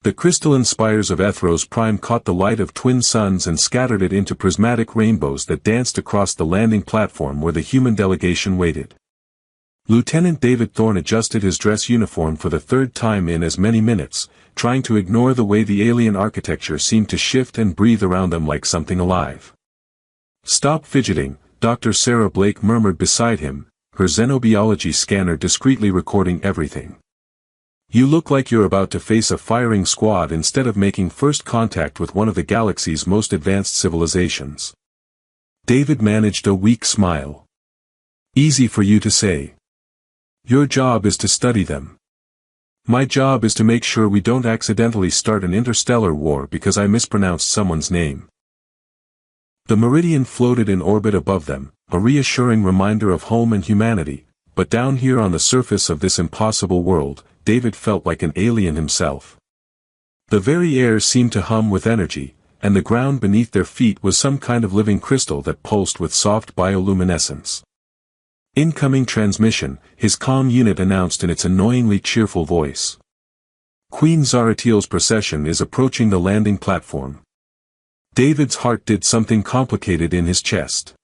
The crystalline spires of Ethros Prime caught the light of twin suns and scattered it into prismatic rainbows that danced across the landing platform where the human delegation waited. Lieutenant David Thorne adjusted his dress uniform for the third time in as many minutes, trying to ignore the way the alien architecture seemed to shift and breathe around them like something alive. "Stop fidgeting," Dr. Sarah Blake murmured beside him, her xenobiology scanner discreetly recording everything. "You look like you're about to face a firing squad instead of making first contact with one of the galaxy's most advanced civilizations." David managed a weak smile. "Easy for you to say. Your job is to study them. My job is to make sure we don't accidentally start an interstellar war because I mispronounced someone's name." The Meridian floated in orbit above them, a reassuring reminder of home and humanity, but down here on the surface of this impossible world, David felt like an alien himself. The very air seemed to hum with energy, and the ground beneath their feet was some kind of living crystal that pulsed with soft bioluminescence. "Incoming transmission," his comm unit announced in its annoyingly cheerful voice. "Queen Zaratiel's procession is approaching the landing platform." David's heart did something complicated in his chest.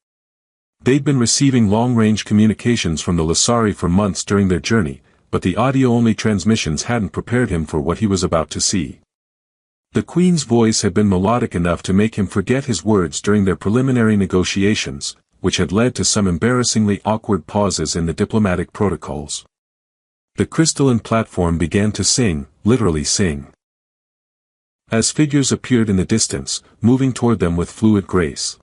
They'd been receiving long-range communications from the Lasari for months during their journey, but the audio-only transmissions hadn't prepared him for what he was about to see. The Queen's voice had been melodic enough to make him forget his words during their preliminary negotiations, which had led to some embarrassingly awkward pauses in the diplomatic protocols. The crystalline platform began to sing, literally sing. As figures appeared in the distance, moving toward them with fluid grace.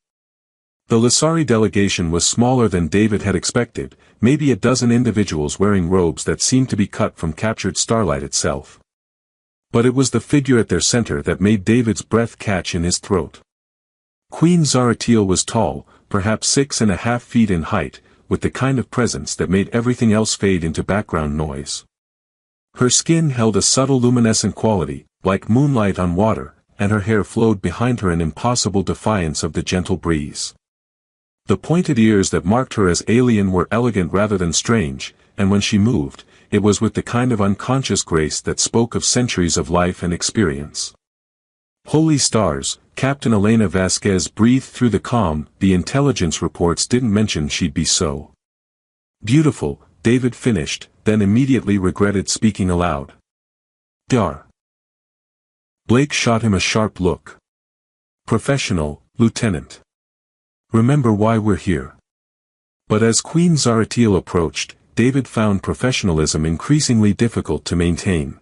The Lasari delegation was smaller than David had expected, maybe a dozen individuals wearing robes that seemed to be cut from captured starlight itself. But it was the figure at their center that made David's breath catch in his throat. Queen Zaratiel was tall, perhaps 6.5 feet in height, with the kind of presence that made everything else fade into background noise. Her skin held a subtle luminescent quality, like moonlight on water, and her hair flowed behind her in impossible defiance of the gentle breeze. The pointed ears that marked her as alien were elegant rather than strange, and when she moved, it was with the kind of unconscious grace that spoke of centuries of life and experience. "Holy stars," Captain Elena Vasquez breathed through the comm, "the intelligence reports didn't mention she'd be so beautiful," David finished, then immediately regretted speaking aloud. "Dar." Blake shot him a sharp look. "Professional, Lieutenant. Remember why we're here." But as Queen Zaratiel approached, David found professionalism increasingly difficult to maintain.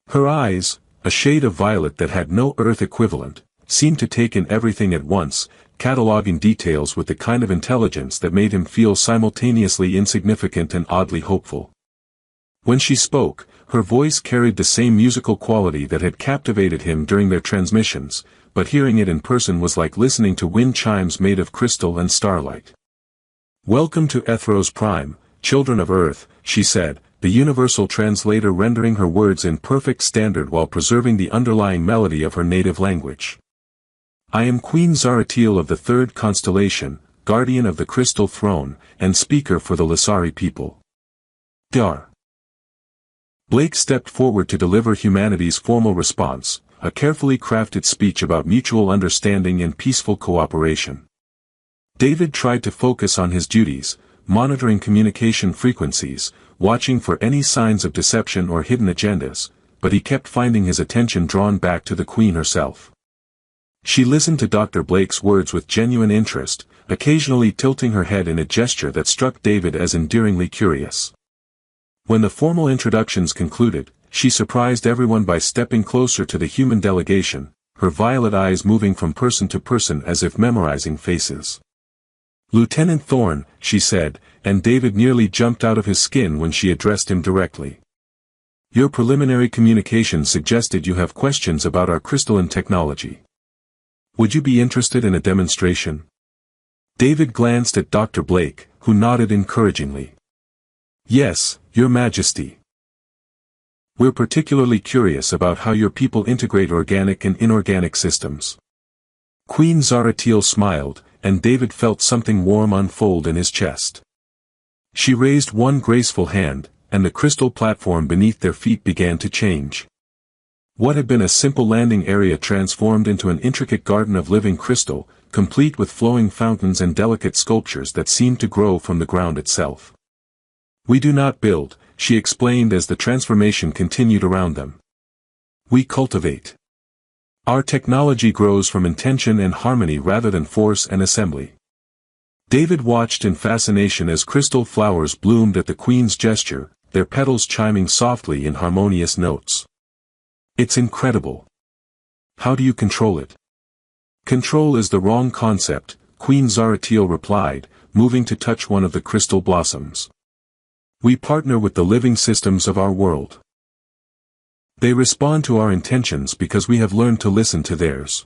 Her eyes, a shade of violet that had no Earth equivalent, seemed to take in everything at once, cataloging details with the kind of intelligence that made him feel simultaneously insignificant and oddly hopeful. When she spoke, her voice carried the same musical quality that had captivated him during their transmissions, but hearing it in person was like listening to wind chimes made of crystal and starlight. "Welcome to Ethros Prime, children of Earth," she said, the universal translator rendering her words in perfect standard while preserving the underlying melody of her native language. "I am Queen Zaratiel of the Third Constellation, guardian of the Crystal Throne, and speaker for the Lasari people." Dar. Blake stepped forward to deliver humanity's formal response, a carefully crafted speech about mutual understanding and peaceful cooperation. David tried to focus on his duties, monitoring communication frequencies, watching for any signs of deception or hidden agendas, but he kept finding his attention drawn back to the Queen herself. She listened to Dr. Blake's words with genuine interest, occasionally tilting her head in a gesture that struck David as endearingly curious. When the formal introductions concluded, she surprised everyone by stepping closer to the human delegation, her violet eyes moving from person to person as if memorizing faces. "Lieutenant Thorne," she said, and David nearly jumped out of his skin when she addressed him directly. "Your preliminary communication suggested you have questions about our crystalline technology. Would you be interested in a demonstration?" David glanced at Dr. Blake, who nodded encouragingly. "Yes, Your Majesty. We're particularly curious about how your people integrate organic and inorganic systems." Queen Zaratiel smiled, and David felt something warm unfold in his chest. She raised one graceful hand, and the crystal platform beneath their feet began to change. What had been a simple landing area transformed into an intricate garden of living crystal, complete with flowing fountains and delicate sculptures that seemed to grow from the ground itself. "We do not build," she explained as the transformation continued around them. "We cultivate. Our technology grows from intention and harmony rather than force and assembly." David watched in fascination as crystal flowers bloomed at the Queen's gesture, their petals chiming softly in harmonious notes. "It's incredible. How do you control it?" "Control is the wrong concept," Queen Zaratil replied, moving to touch one of the crystal blossoms. "We partner with the living systems of our world. They respond to our intentions because we have learned to listen to theirs."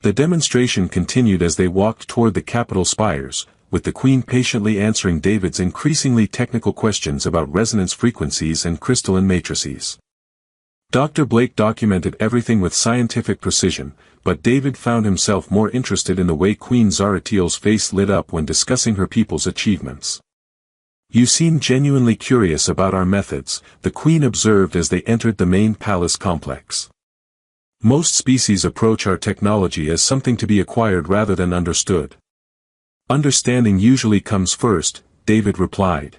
The demonstration continued as they walked toward the Capitol spires, with the Queen patiently answering David's increasingly technical questions about resonance frequencies and crystalline matrices. Dr. Blake documented everything with scientific precision, but David found himself more interested in the way Queen Zaratil's face lit up when discussing her people's achievements. "You seem genuinely curious about our methods," the Queen observed as they entered the main palace complex. "Most species approach our technology as something to be acquired rather than understood." "Understanding usually comes first," David replied.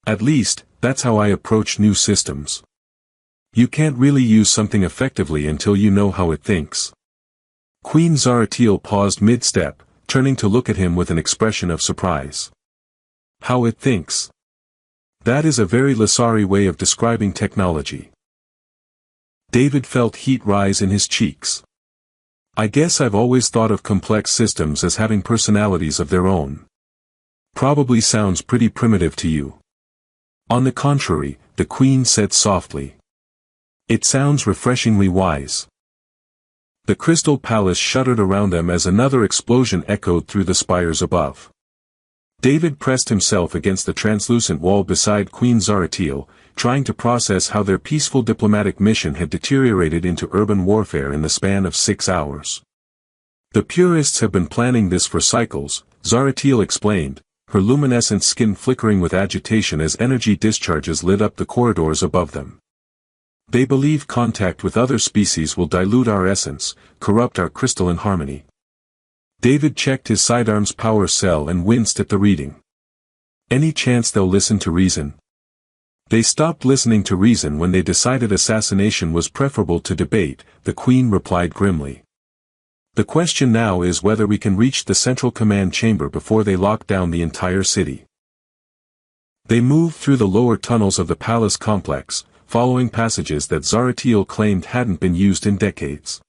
"At least, that's how I approach new systems. You can't really use something effectively until you know how it thinks." Queen Zaratil paused mid-step, turning to look at him with an expression of surprise. "How it thinks? That is a very Lasari way of describing technology." David felt heat rise in his cheeks. "I guess I've always thought of complex systems as having personalities of their own. Probably sounds pretty primitive to you." "On the contrary," the Queen said softly. "It sounds refreshingly wise." The Crystal Palace shuddered around them as another explosion echoed through the spires above. David pressed himself against the translucent wall beside Queen Zaratil, trying to process how their peaceful diplomatic mission had deteriorated into urban warfare in the span of 6 hours. "The purists have been planning this for cycles," Zaratil explained, her luminescent skin flickering with agitation as energy discharges lit up the corridors above them. "They believe contact with other species will dilute our essence, corrupt our crystalline harmony." David checked his sidearm's power cell and winced at the reading. "Any chance they'll listen to reason?" "They stopped listening to reason when they decided assassination was preferable to debate," the Queen replied grimly. "The question now is whether we can reach the central command chamber before they lock down the entire city." They moved through the lower tunnels of the palace complex, following passages that Zaratil claimed hadn't been used in decades.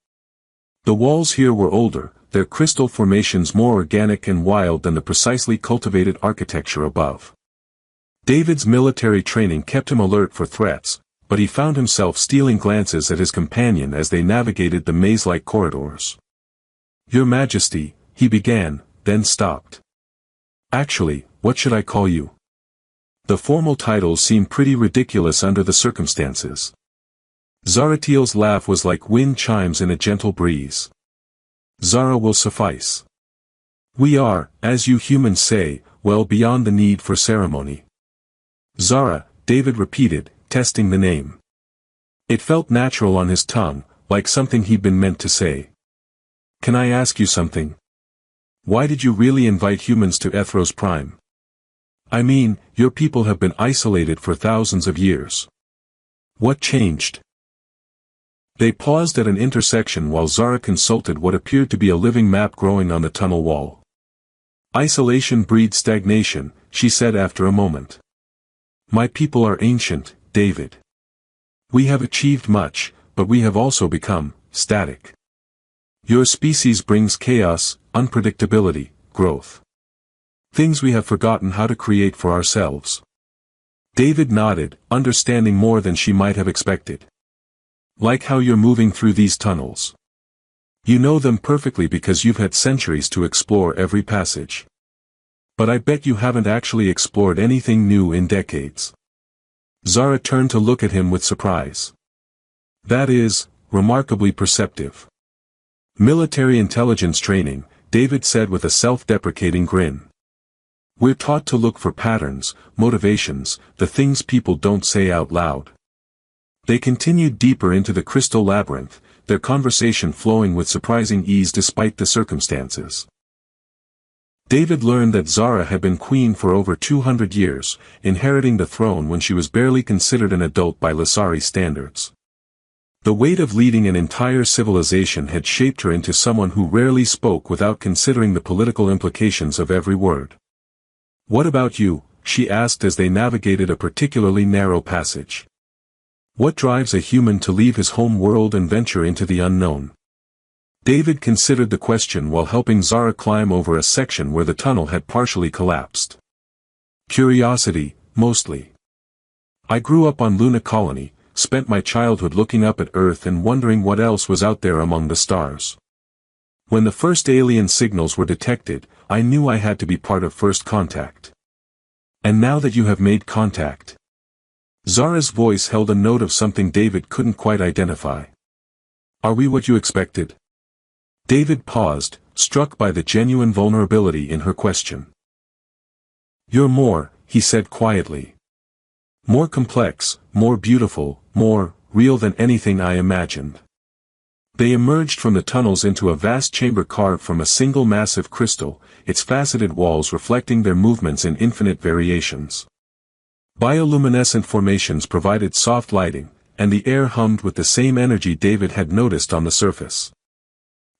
The walls here were older, their crystal formations more organic and wild than the precisely cultivated architecture above. David's military training kept him alert for threats, but he found himself stealing glances at his companion as they navigated the maze-like corridors. "Your Majesty," he began, then stopped. "Actually, what should I call you?" The formal titles seemed pretty ridiculous under the circumstances. Zaratil's laugh was like wind chimes in a gentle breeze. "Zara will suffice. We are, as you humans say, well beyond the need for ceremony." "Zara," David repeated, testing the name. It felt natural on his tongue, like something he'd been meant to say. "Can I ask you something? Why did you really invite humans to Ethros Prime? I mean, your people have been isolated for thousands of years. What changed?" They paused at an intersection while Zara consulted what appeared to be a living map growing on the tunnel wall. "Isolation breeds stagnation," she said after a moment. "My people are ancient, David. We have achieved much, but we have also become static. Your species brings chaos, unpredictability, growth. Things we have forgotten how to create for ourselves." David nodded, understanding more than she might have expected. "Like how you're moving through these tunnels. You know them perfectly because you've had centuries to explore every passage. But I bet you haven't actually explored anything new in decades." Zara turned to look at him with surprise. "That is, remarkably perceptive. Military intelligence training," David said with a self-deprecating grin. "We're taught to look for patterns, motivations, the things people don't say out loud. They continued deeper into the crystal labyrinth, their conversation flowing with surprising ease despite the circumstances. David learned that Zara had been queen for over 200 years, inheriting the throne when she was barely considered an adult by Lasari standards. The weight of leading an entire civilization had shaped her into someone who rarely spoke without considering the political implications of every word. "What about you?" she asked as they navigated a particularly narrow passage. "What drives a human to leave his home world and venture into the unknown?" David considered the question while helping Zara climb over a section where the tunnel had partially collapsed. "Curiosity, mostly. I grew up on Luna Colony, spent my childhood looking up at Earth and wondering what else was out there among the stars. When the first alien signals were detected, I knew I had to be part of First Contact. And now that you have made contact." Zara's voice held a note of something David couldn't quite identify. "Are we what you expected?" David paused, struck by the genuine vulnerability in her question. "You're more," he said quietly. "More complex, more beautiful, more real than anything I imagined." They emerged from the tunnels into a vast chamber carved from a single massive crystal, its faceted walls reflecting their movements in infinite variations. Bioluminescent formations provided soft lighting, and the air hummed with the same energy David had noticed on the surface.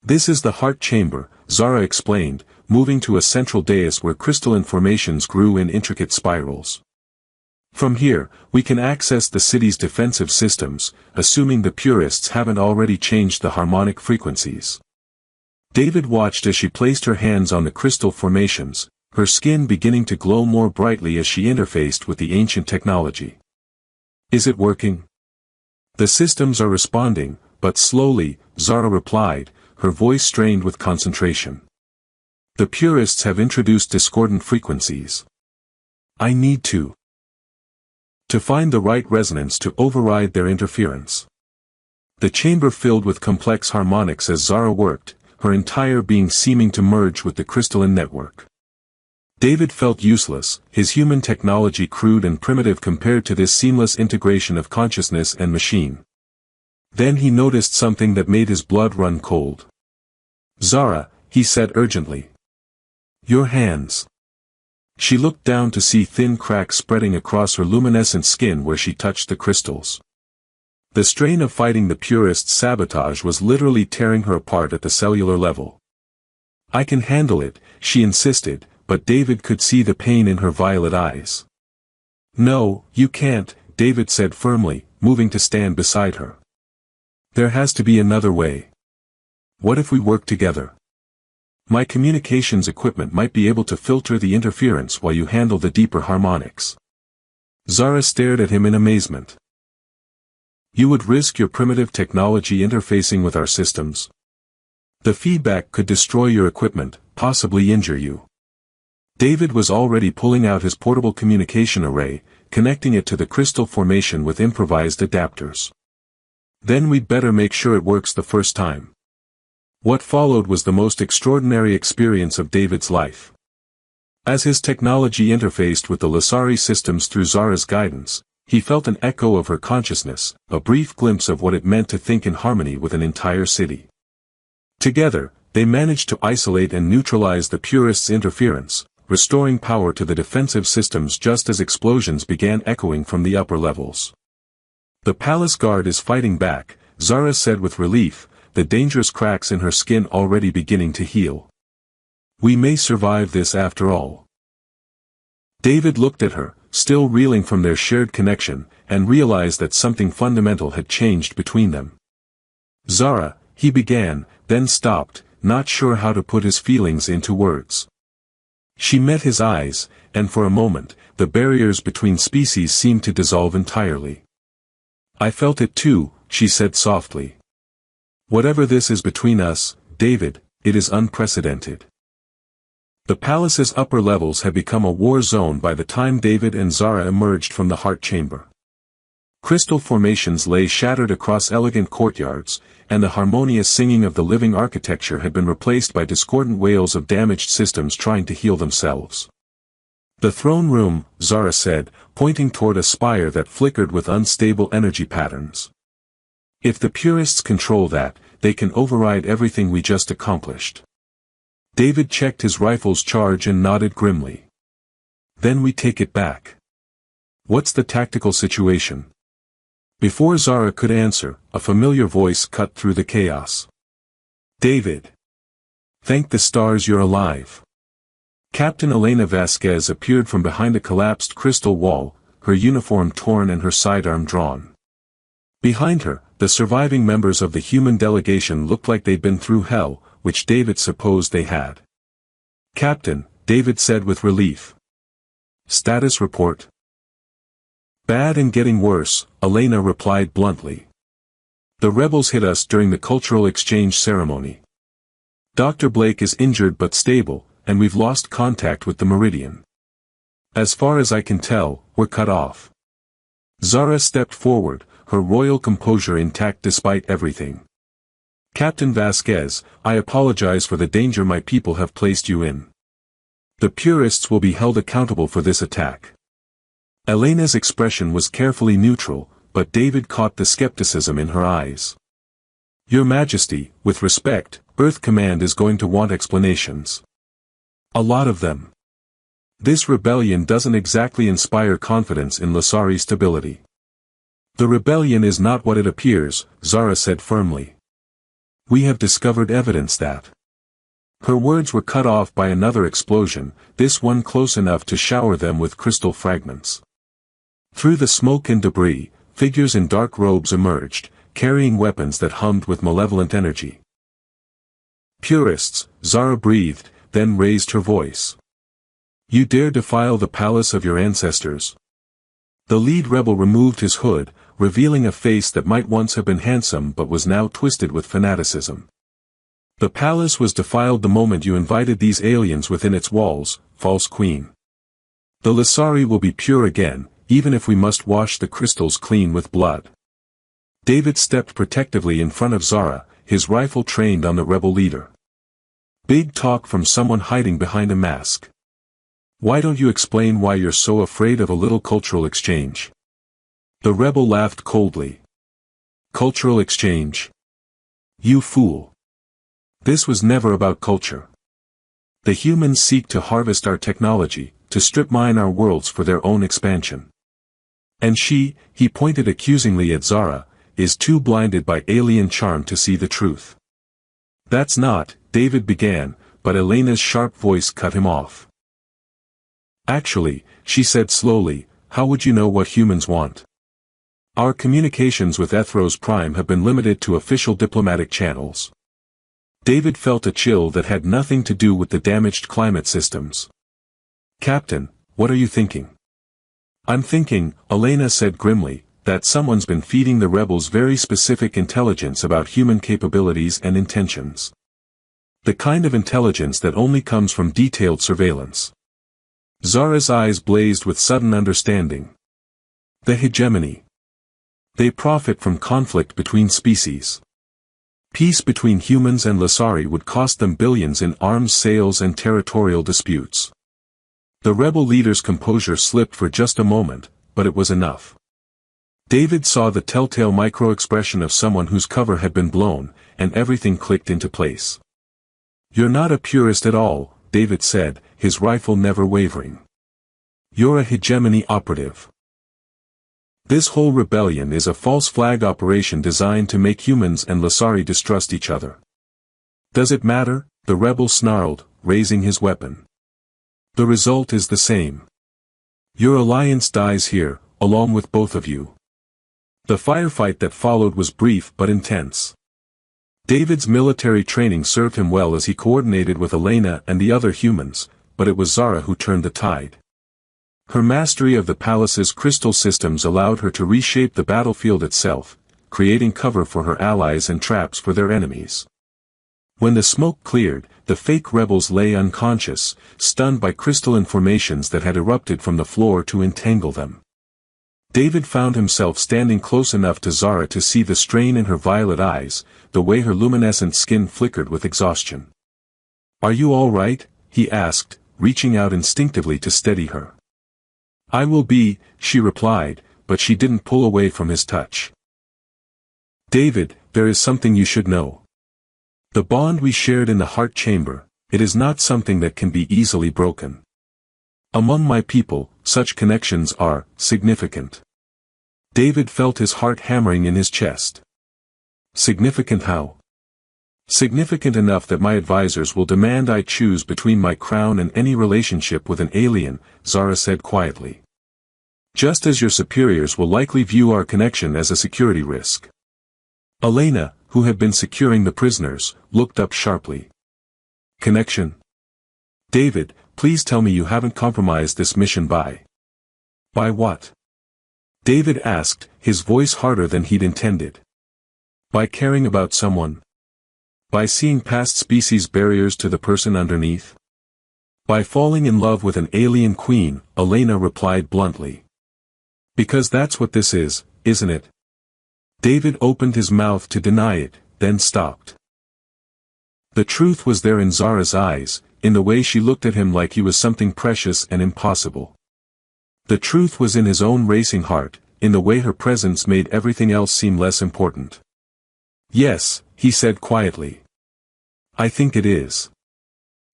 "This is the heart chamber," Zara explained, moving to a central dais where crystalline formations grew in intricate spirals. "From here, we can access the city's defensive systems, assuming the purists haven't already changed the harmonic frequencies." David watched as she placed her hands on the crystal formations, her skin beginning to glow more brightly as she interfaced with the ancient technology. "Is it working?" "The systems are responding, but slowly," Zara replied, her voice strained with concentration. "The purists have introduced discordant frequencies. I need to find the right resonance to override their interference." The chamber filled with complex harmonics as Zara worked, her entire being seeming to merge with the crystalline network. David felt useless, his human technology crude and primitive compared to this seamless integration of consciousness and machine. Then he noticed something that made his blood run cold. "Zara," he said urgently. "Your hands." She looked down to see thin cracks spreading across her luminescent skin where she touched the crystals. The strain of fighting the purists' sabotage was literally tearing her apart at the cellular level. "I can handle it," she insisted, but David could see the pain in her violet eyes. "No, you can't," David said firmly, moving to stand beside her. "There has to be another way. What if we work together? My communications equipment might be able to filter the interference while you handle the deeper harmonics." Zara stared at him in amazement. "You would risk your primitive technology interfacing with our systems? The feedback could destroy your equipment, possibly injure you." David was already pulling out his portable communication array, connecting it to the crystal formation with improvised adapters. "Then we'd better make sure it works the first time." What followed was the most extraordinary experience of David's life. As his technology interfaced with the Lasari systems through Zara's guidance, he felt an echo of her consciousness, a brief glimpse of what it meant to think in harmony with an entire city. Together, they managed to isolate and neutralize the purists' interference, restoring power to the defensive systems just as explosions began echoing from the upper levels. "The palace guard is fighting back," Zara said with relief, the dangerous cracks in her skin already beginning to heal. "We may survive this after all." David looked at her, still reeling from their shared connection, and realized that something fundamental had changed between them. "Zara," he began, then stopped, not sure how to put his feelings into words. She met his eyes, and for a moment, the barriers between species seemed to dissolve entirely. "I felt it too," she said softly. "Whatever this is between us, David, it is unprecedented." The palace's upper levels had become a war zone by the time David and Zara emerged from the heart chamber. Crystal formations lay shattered across elegant courtyards, and the harmonious singing of the living architecture had been replaced by discordant wails of damaged systems trying to heal themselves. The throne room, Zara said, pointing toward a spire that flickered with unstable energy patterns. If the purists control that, they can override everything we just accomplished. David checked his rifle's charge and nodded grimly. Then we take it back. What's the tactical situation? Before Zara could answer, a familiar voice cut through the chaos. David. Thank the stars you're alive. Captain Elena Vasquez appeared from behind a collapsed crystal wall, her uniform torn and her sidearm drawn. Behind her, the surviving members of the human delegation looked like they'd been through hell, which David supposed they had. Captain, David said with relief. Status report. Bad and getting worse, Elena replied bluntly. The rebels hit us during the cultural exchange ceremony. Dr. Blake is injured but stable, and we've lost contact with the Meridian. As far as I can tell, we're cut off. Zara stepped forward, her royal composure intact despite everything. Captain Vasquez, I apologize for the danger my people have placed you in. The purists will be held accountable for this attack. Elena's expression was carefully neutral, but David caught the skepticism in her eyes. Your Majesty, with respect, Earth Command is going to want explanations. A lot of them. This rebellion doesn't exactly inspire confidence in Lasari's stability. The rebellion is not what it appears, Zara said firmly. We have discovered evidence that. Her words were cut off by another explosion, this one close enough to shower them with crystal fragments. Through the smoke and debris, figures in dark robes emerged, carrying weapons that hummed with malevolent energy. Purists, Zara breathed, then raised her voice. You dare defile the palace of your ancestors. The lead rebel removed his hood, revealing a face that might once have been handsome but was now twisted with fanaticism. The palace was defiled the moment you invited these aliens within its walls, false queen. The Lasari will be pure again, even if we must wash the crystals clean with blood. David stepped protectively in front of Zara, his rifle trained on the rebel leader. Big talk from someone hiding behind a mask. Why don't you explain why you're so afraid of a little cultural exchange? The rebel laughed coldly. Cultural exchange? You fool. This was never about culture. The humans seek to harvest our technology, to strip mine our worlds for their own expansion. And she, he pointed accusingly at Zara, is too blinded by alien charm to see the truth. That's not, David began, but Elena's sharp voice cut him off. Actually, she said slowly, how would you know what humans want? Our communications with Ethros Prime have been limited to official diplomatic channels. David felt a chill that had nothing to do with the damaged climate systems. Captain, what are you thinking? I'm thinking, Elena said grimly, that someone's been feeding the rebels very specific intelligence about human capabilities and intentions. The kind of intelligence that only comes from detailed surveillance. Zara's eyes blazed with sudden understanding. The hegemony. They profit from conflict between species. Peace between humans and Lasari would cost them billions in arms sales and territorial disputes. The rebel leader's composure slipped for just a moment, but it was enough. David saw the telltale micro-expression of someone whose cover had been blown, and everything clicked into place. You're not a purist at all, David said, his rifle never wavering. You're a hegemony operative. This whole rebellion is a false flag operation designed to make humans and Lasari distrust each other. Does it matter? The rebel snarled, raising his weapon. The result is the same. Your alliance dies here, along with both of you. The firefight that followed was brief but intense. David's military training served him well as he coordinated with Elena and the other humans, but it was Zara who turned the tide. Her mastery of the palace's crystal systems allowed her to reshape the battlefield itself, creating cover for her allies and traps for their enemies. When the smoke cleared, the fake rebels lay unconscious, stunned by crystalline formations that had erupted from the floor to entangle them. David found himself standing close enough to Zara to see the strain in her violet eyes, the way her luminescent skin flickered with exhaustion. Are you all right? He asked, reaching out instinctively to steady her. "I will be," she replied, but she didn't pull away from his touch. "David, there is something you should know. The bond we shared in the heart chamber, it is not something that can be easily broken. Among my people, such connections are significant." David felt his heart hammering in his chest. "Significant how?" "Significant enough that my advisors will demand I choose between my crown and any relationship with an alien," Zara said quietly. "Just as your superiors will likely view our connection as a security risk." Elena, who had been securing the prisoners, looked up sharply. "Connection? David, please tell me you haven't compromised this mission by..." "By what?" David asked, his voice harder than he'd intended. "By caring about someone? By seeing past species barriers to the person underneath? By falling in love with an alien queen," Elena replied bluntly. "Because that's what this is, isn't it?" David opened his mouth to deny it, then stopped. The truth was there in Zara's eyes, in the way she looked at him like he was something precious and impossible. The truth was in his own racing heart, in the way her presence made everything else seem less important. "Yes," he said quietly. "I think it is."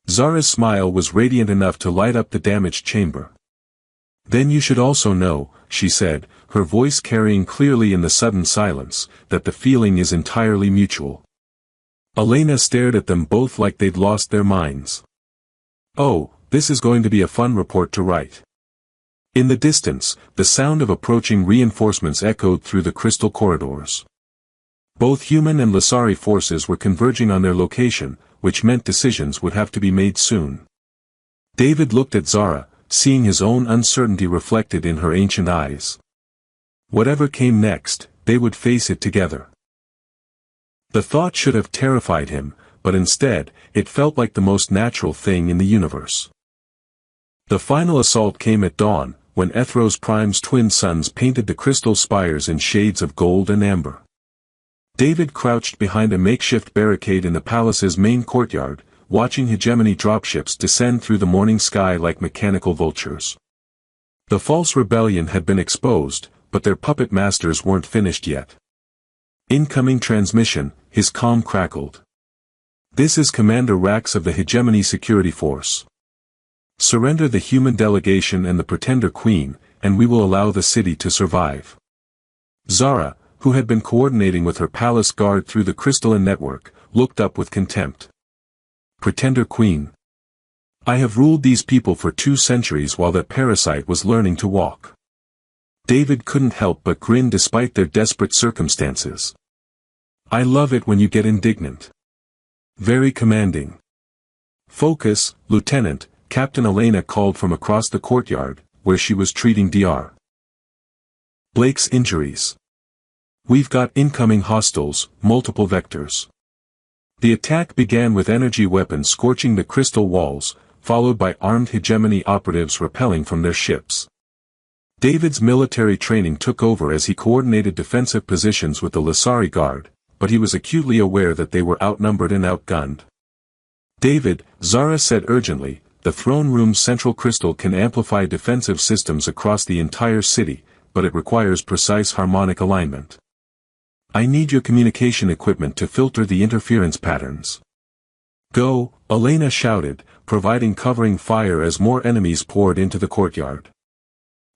Zara's smile was radiant enough to light up the damaged chamber. "Then you should also know," she said, her voice carrying clearly in the sudden silence, "that the feeling is entirely mutual." Elena stared at them both like they'd lost their minds. "Oh, this is going to be a fun report to write." In the distance, the sound of approaching reinforcements echoed through the crystal corridors. Both human and Lasari forces were converging on their location, which meant decisions would have to be made soon. David looked at Zara, seeing his own uncertainty reflected in her ancient eyes. Whatever came next, they would face it together. The thought should have terrified him, but instead, it felt like the most natural thing in the universe. The final assault came at dawn, when Ethros Prime's twin suns painted the crystal spires in shades of gold and amber. David crouched behind a makeshift barricade in the palace's main courtyard, watching hegemony dropships descend through the morning sky like mechanical vultures. The false rebellion had been exposed, but their puppet masters weren't finished yet. "Incoming transmission," his comm crackled. "This is Commander Rax of the Hegemony Security Force. Surrender the human delegation and the Pretender Queen, and we will allow the city to survive." Zara, who had been coordinating with her palace guard through the crystalline network, looked up with contempt. "Pretender Queen? I have ruled these people for 2 centuries while that parasite was learning to walk." David couldn't help but grin despite their desperate circumstances. "I love it when you get indignant. Very commanding." "Focus, Lieutenant," Captain Elena called from across the courtyard, where she was treating Dr. Blake's injuries. "We've got incoming hostiles, multiple vectors." The attack began with energy weapons scorching the crystal walls, followed by armed hegemony operatives rappelling from their ships. David's military training took over as he coordinated defensive positions with the Lasari Guard, but he was acutely aware that they were outnumbered and outgunned. "David," Zara said urgently, "the throne room's central crystal can amplify defensive systems across the entire city, but it requires precise harmonic alignment. I need your communication equipment to filter the interference patterns." "Go," Elena shouted, providing covering fire as more enemies poured into the courtyard.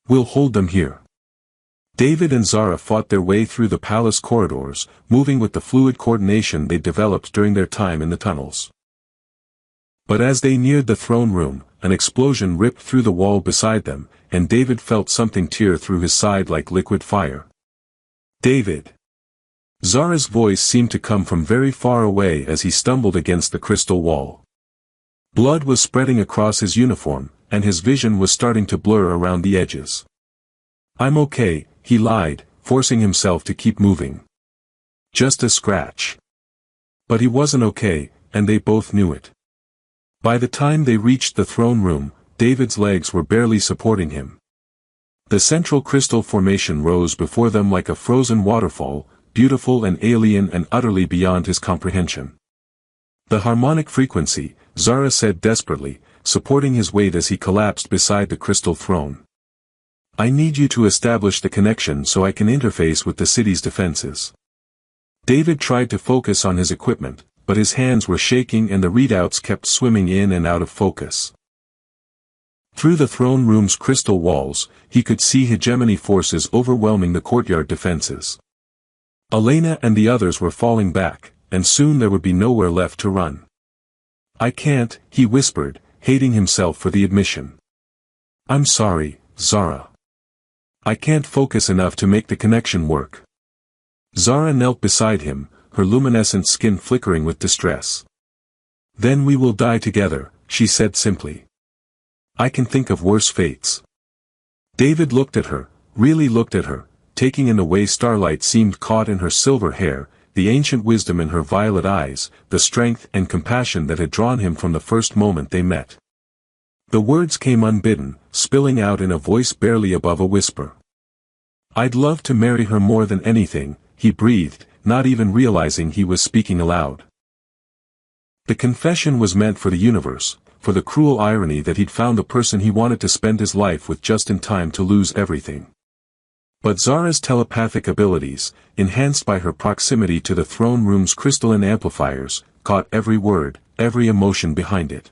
"We'll hold them here." David and Zara fought their way through the palace corridors, moving with the fluid coordination they developed during their time in the tunnels. But as they neared the throne room, an explosion ripped through the wall beside them, and David felt something tear through his side like liquid fire. "David!" Zara's voice seemed to come from very far away as he stumbled against the crystal wall. Blood was spreading across his uniform, and his vision was starting to blur around the edges. "I'm okay," he lied, forcing himself to keep moving. "Just a scratch." But he wasn't okay, and they both knew it. By the time they reached the throne room, David's legs were barely supporting him. The central crystal formation rose before them like a frozen waterfall, beautiful and alien and utterly beyond his comprehension. "The harmonic frequency," Zara said desperately, supporting his weight as he collapsed beside the crystal throne. I need you to establish the connection so I can interface with the city's defenses. David tried to focus on his equipment, but his hands were shaking and the readouts kept swimming in and out of focus. Through the throne room's crystal walls, he could see hegemony forces overwhelming the courtyard defenses. Elena and the others were falling back, and soon there would be nowhere left to run. I can't, he whispered, hating himself for the admission. I'm sorry, Zara. I can't focus enough to make the connection work. Zara knelt beside him, her luminescent skin flickering with distress. Then we will die together, she said simply. I can think of worse fates. David looked at her, really looked at her, taking in the way starlight seemed caught in her silver hair, the ancient wisdom in her violet eyes, the strength and compassion that had drawn him from the first moment they met. The words came unbidden, spilling out in a voice barely above a whisper. I'd love to marry her more than anything, he breathed, not even realizing he was speaking aloud. The confession was meant for the universe, for the cruel irony that he'd found the person he wanted to spend his life with just in time to lose everything. But Zara's telepathic abilities, enhanced by her proximity to the throne room's crystalline amplifiers, caught every word, every emotion behind it.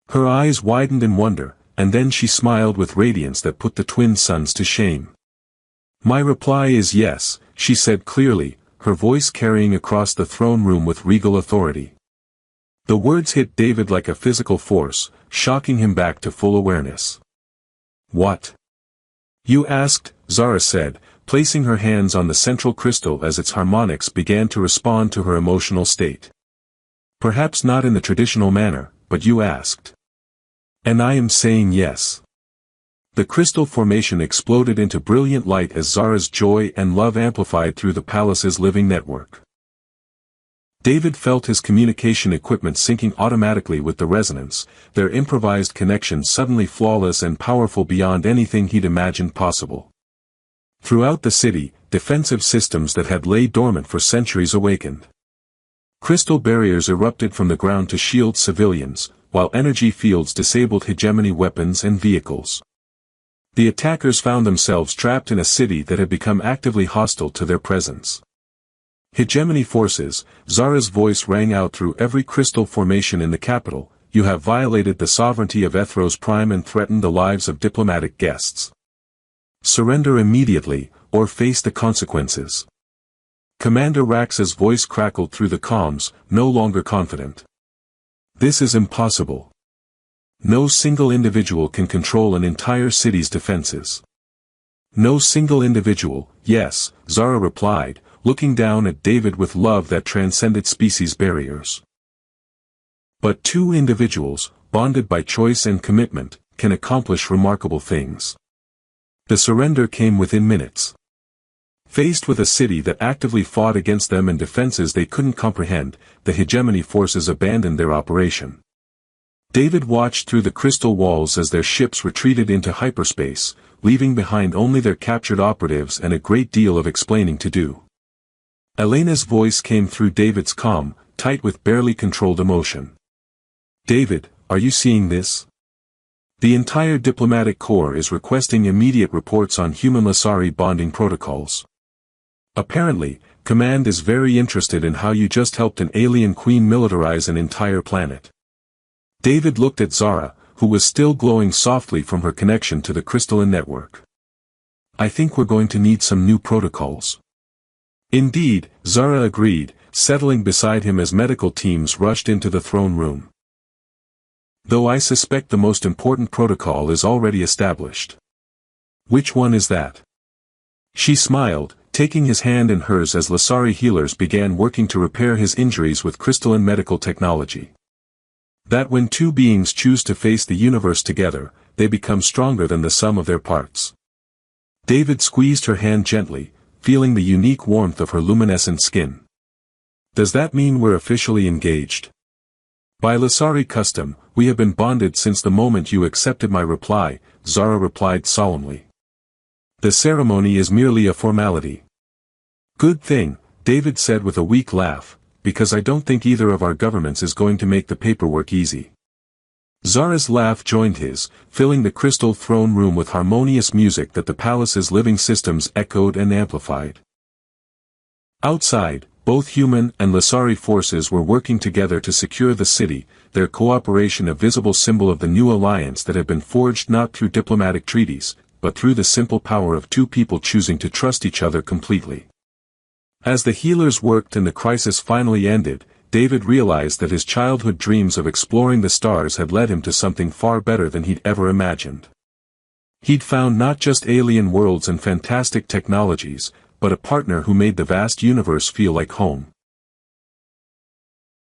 Her eyes widened in wonder, and then she smiled with radiance that put the twin suns to shame. My reply is yes, she said clearly, her voice carrying across the throne room with regal authority. The words hit David like a physical force, shocking him back to full awareness. What? You asked, Zara said, placing her hands on the central crystal as its harmonics began to respond to her emotional state. Perhaps not in the traditional manner, but you asked. And I am saying yes. The crystal formation exploded into brilliant light as Zara's joy and love amplified through the palace's living network. David felt his communication equipment syncing automatically with the resonance, their improvised connection suddenly flawless and powerful beyond anything he'd imagined possible. Throughout the city, defensive systems that had laid dormant for centuries awakened. Crystal barriers erupted from the ground to shield civilians, while energy fields disabled hegemony weapons and vehicles. The attackers found themselves trapped in a city that had become actively hostile to their presence. Hegemony forces, Zara's voice rang out through every crystal formation in the capital, you have violated the sovereignty of Ethros Prime and threatened the lives of diplomatic guests. Surrender immediately, or face the consequences. Commander Rax's voice crackled through the comms, no longer confident. This is impossible. No single individual can control an entire city's defenses. No single individual, yes, Zara replied, looking down at David with love that transcended species barriers. But two individuals, bonded by choice and commitment, can accomplish remarkable things. The surrender came within minutes. Faced with a city that actively fought against them and defenses they couldn't comprehend, the hegemony forces abandoned their operation. David watched through the crystal walls as their ships retreated into hyperspace, leaving behind only their captured operatives and a great deal of explaining to do. Elena's voice came through David's comm, tight with barely controlled emotion. David, are you seeing this? The entire diplomatic corps is requesting immediate reports on human Lasari bonding protocols. Apparently, Command is very interested in how you just helped an alien queen militarize an entire planet. David looked at Zara, who was still glowing softly from her connection to the crystalline network. I think we're going to need some new protocols. Indeed, Zara agreed, settling beside him as medical teams rushed into the throne room. Though I suspect the most important protocol is already established. Which one is that? She smiled, taking his hand in hers as Lasari healers began working to repair his injuries with crystalline medical technology. That when two beings choose to face the universe together, they become stronger than the sum of their parts. David squeezed her hand gently, feeling the unique warmth of her luminescent skin. Does that mean we're officially engaged? By Lasari custom, we have been bonded since the moment you accepted my reply, Zara replied solemnly. The ceremony is merely a formality. Good thing, David said with a weak laugh, because I don't think either of our governments is going to make the paperwork easy. Zara's laugh joined his, filling the crystal throne room with harmonious music that the palace's living systems echoed and amplified. Outside, both human and Lasari forces were working together to secure the city, their cooperation a visible symbol of the new alliance that had been forged not through diplomatic treaties, but through the simple power of two people choosing to trust each other completely. As the healers worked and the crisis finally ended, David realized that his childhood dreams of exploring the stars had led him to something far better than he'd ever imagined. He'd found not just alien worlds and fantastic technologies, but a partner who made the vast universe feel like home.